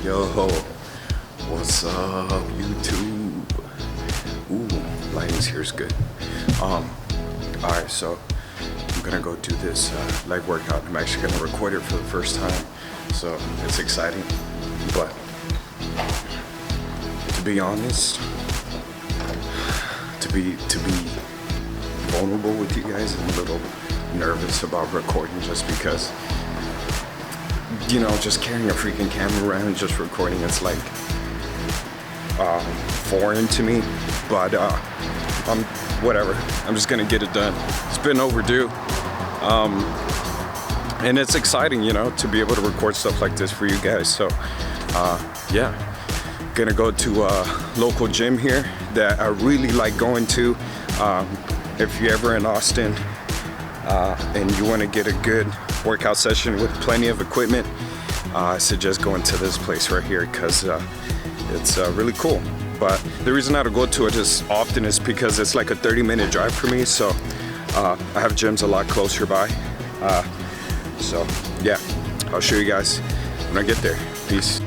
Yo, what's up, YouTube? Ooh, lighting's here is good. Alright, so I'm gonna go do this leg workout. I'm actually gonna record it for the first time, so it's exciting. But to be honest, to be vulnerable with you guys, I'm a little nervous about recording just because, you know, just carrying a freaking camera around and just recording, it's like foreign to me. But I'm whatever, I'm just gonna get it done. It's been overdue, and it's exciting, you know, to be able to record stuff like this for you guys. So yeah, gonna go to a local gym here that I really like going to. If you're ever in Austin and you want to get a good workout session with plenty of equipment, I suggest going to this place right here because it's really cool. But the reason I don't go to it as often is because it's like a 30-minute drive for me, so I have gyms a lot closer by. So yeah, I'll show you guys when I get there. Peace.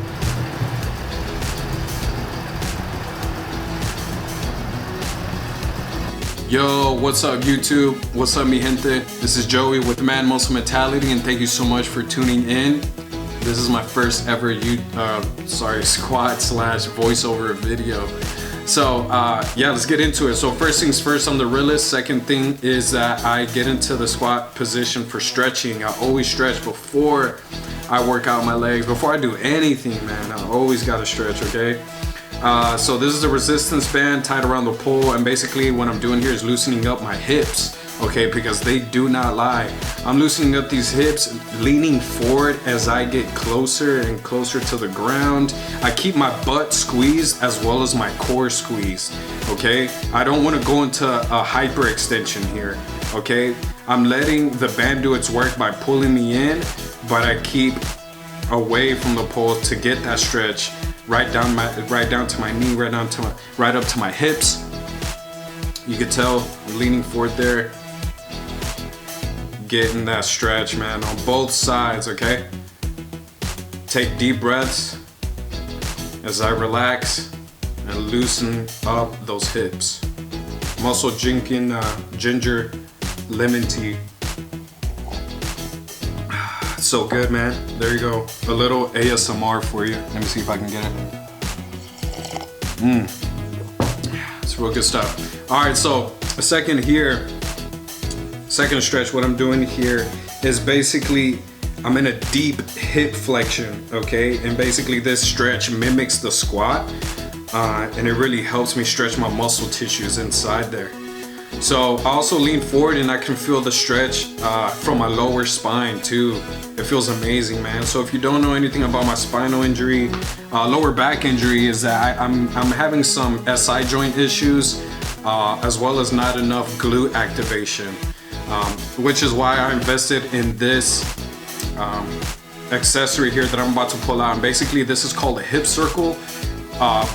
Yo, what's up YouTube? What's up mi gente? This is Joey with Man Muscle Mentality, and thank you so much for tuning in. This is my first ever squat slash voiceover video. So yeah, let's get into it. So first things first, I'm the realist. Second thing is that I get into the squat position for stretching. I always stretch before I work out my legs. Before I do anything, man, I always gotta stretch, okay? So this is a resistance band tied around the pole, and basically what I'm doing here is loosening up my hips, okay, because they do not lie. I'm loosening up these hips, leaning forward as I get closer and closer to the ground. I keep my butt squeezed as well as my core squeezed, okay? I don't want to go into a hyperextension here, okay? I'm letting the band do its work by pulling me in, but I keep away from the pole to get that stretch right down to my knee, right up to my hips. You can tell I'm leaning forward there, getting that stretch, man, on both sides, okay? Take deep breaths as I relax and loosen up those hips. I'm also drinking ginger lemon tea. So good, man. There you go. A little ASMR for you. Let me see if I can get it. It's real good stuff. All right, so a second stretch. What I'm doing here is basically I'm in a deep hip flexion, okay? And basically this stretch mimics the squat, and it really helps me stretch my muscle tissues inside there. So I also lean forward and I can feel the stretch from my lower spine too. It feels amazing, man. So if you don't know anything about my spinal injury, lower back injury, is that I'm having some SI joint issues, as well as not enough glute activation, which is why I invested in this accessory here that I'm about to pull out. And basically this is called a hip circle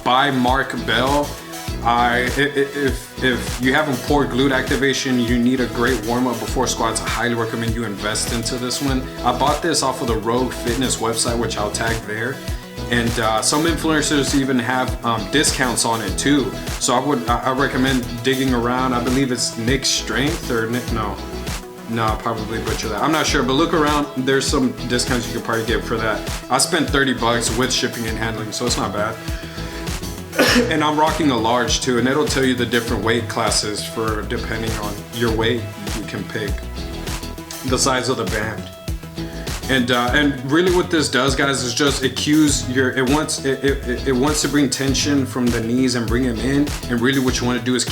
by Mark Bell. If you have poor glute activation, you need a great warm-up before squats, I highly recommend you invest into this one. I bought this off of the Rogue Fitness website, which I'll tag there. And some influencers even have discounts on it too. So I recommend digging around. I believe it's Nick Strength or Nick, no, I'll probably butcher that. I'm not sure, but look around. There's some discounts you could probably get for that. I spent $30 with shipping and handling, so it's not bad. And I'm rocking a large too, and it'll tell you the different weight classes for depending on your weight. You can pick the size of the band, and really what this does, guys, is just it wants to bring tension from the knees and bring them in. And really what you want to do is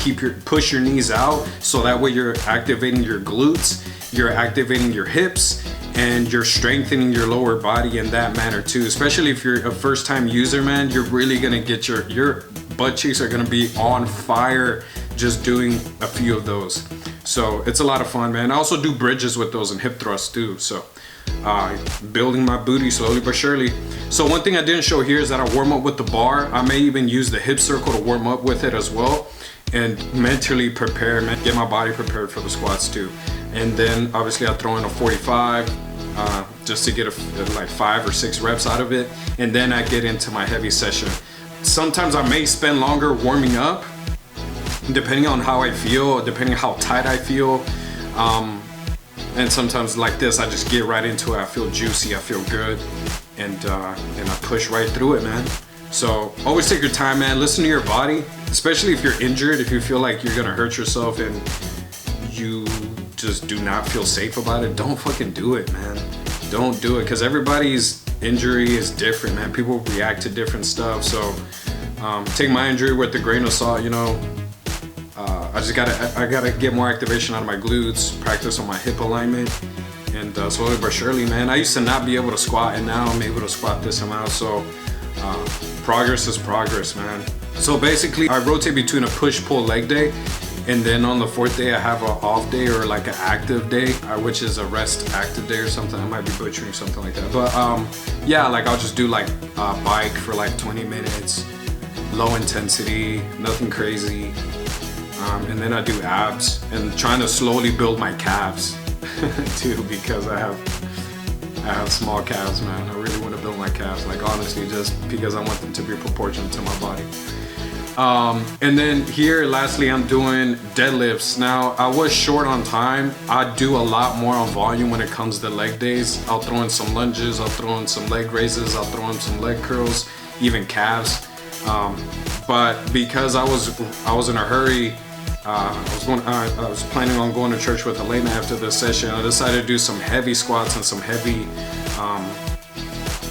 push your knees out, so that way you're activating your glutes, you're activating your hips, and you're strengthening your lower body in that manner too. Especially if you're a first-time user, man, you're really gonna get your butt cheeks are gonna be on fire just doing a few of those. So it's a lot of fun, man. I also do bridges with those and hip thrusts too. So building my booty slowly but surely. So one thing I didn't show here is that I warm up with the bar. I may even use the hip circle to warm up with it as well, and mentally prepare, get my body prepared for the squats too. And then obviously I throw in a 45, just to get like 5 or 6 reps out of it, and then I get into my heavy session. Sometimes I may spend longer warming up, depending on how I feel, depending on how tight I feel. And sometimes like this, I just get right into it. I feel juicy, I feel good, and I push right through it, man. So always take your time, man. Listen to your body, especially if you're injured, if you feel like you're gonna hurt yourself and you just do not feel safe about it. Don't fucking do it, man. Don't do it, because everybody's injury is different, man. People react to different stuff. So take my injury with a grain of salt, you know. I gotta get more activation out of my glutes, practice on my hip alignment, and slowly but surely, man. I used to not be able to squat, and now I'm able to squat this amount. So progress is progress, man. So basically, I rotate between a push-pull leg day, and then on the 4th day, I have an off day, or like an active day, which is a rest active day or something. I might be butchering something like that. But yeah, like I'll just do like a bike for like 20 minutes, low intensity, nothing crazy. And then I do abs, and trying to slowly build my calves too, because I have small calves, man. I really want to build my calves, like honestly, just because I want them to be proportionate to my body. And then here, lastly, I'm doing deadlifts. Now, I was short on time. I do a lot more on volume when it comes to leg days. I'll throw in some lunges, I'll throw in some leg raises, I'll throw in some leg curls, even calves. But because I was in a hurry, I was planning on going to church with Elena after this session. I decided to do some heavy squats and some heavy,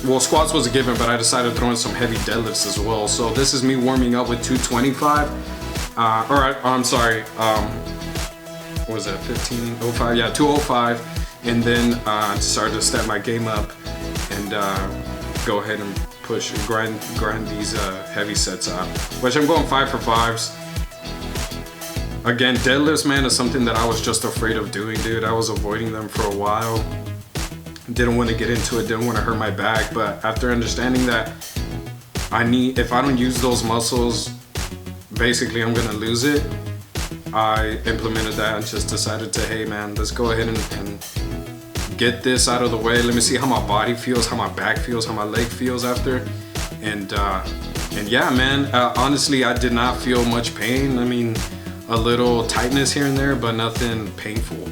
well, squats was a given, but I decided to throw in some heavy deadlifts as well. So this is me warming up with 225, I'm sorry, what was that, 1505? Yeah, 205, and then started to step my game up and go ahead and push and grind these heavy sets out, which I'm going 5 for 5s. Again, deadlifts, man, is something that I was just afraid of doing, dude. I was avoiding them for a while. Didn't want to get into it, didn't want to hurt my back. But after understanding that if I don't use those muscles, basically I'm gonna lose it, I implemented that and just decided to, hey man, let's go ahead and get this out of the way. Let me see how my body feels, how my back feels, how my leg feels after. And yeah, man, honestly, I did not feel much pain. I mean, a little tightness here and there, but nothing painful.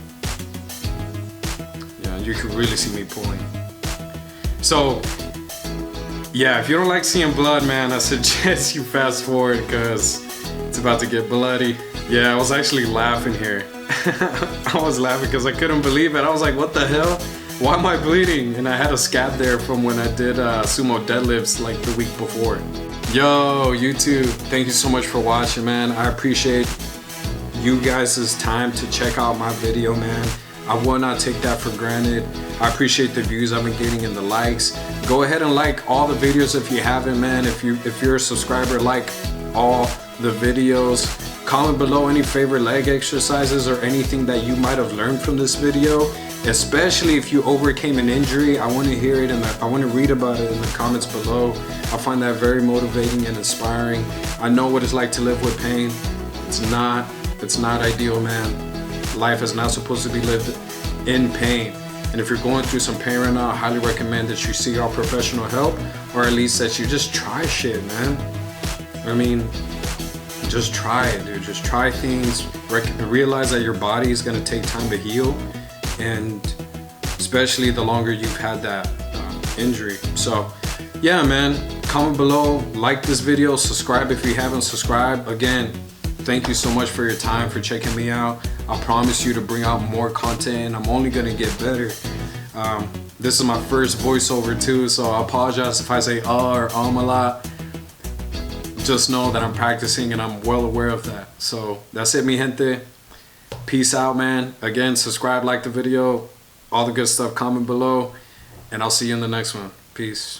Yeah, you can really see me pulling. So yeah, if you don't like seeing blood, man, I suggest you fast forward, because it's about to get bloody. Yeah, I was actually laughing here. I was laughing because I couldn't believe it. I was like, what the hell? Why am I bleeding? And I had a scab there from when I did sumo deadlifts like the week before. Yo, YouTube, thank you so much for watching, man. I appreciate you guys' time to check out my video, man. I will not take that for granted. I appreciate the views I've been getting and the likes. Go ahead and like all the videos if you haven't, man. If you're a subscriber, like all the videos. Comment below any favorite leg exercises or anything that you might have learned from this video. Especially if you overcame an injury, I want to hear it, and I want to read about it in the comments below. I find that very motivating and inspiring. I know what it's like to live with pain. It's not ideal, man. Life is not supposed to be lived in pain. And if you're going through some pain right now, I highly recommend that you seek out professional help, or at least that you just try shit, man. I mean, just try it, dude. Just try things. Realize that your body is gonna take time to heal, and especially the longer you've had that injury. So yeah, man, comment below, like this video, subscribe if you haven't subscribed. Again, thank you so much for your time, for checking me out. I promise you to bring out more content. I'm only gonna get better. This is my first voiceover too, so I apologize if I say or a lot. Just know that I'm practicing and I'm well aware of that. So that's it, mi gente. Peace out, man. Again, subscribe, like the video, all the good stuff, comment below, and I'll see you in the next one. Peace.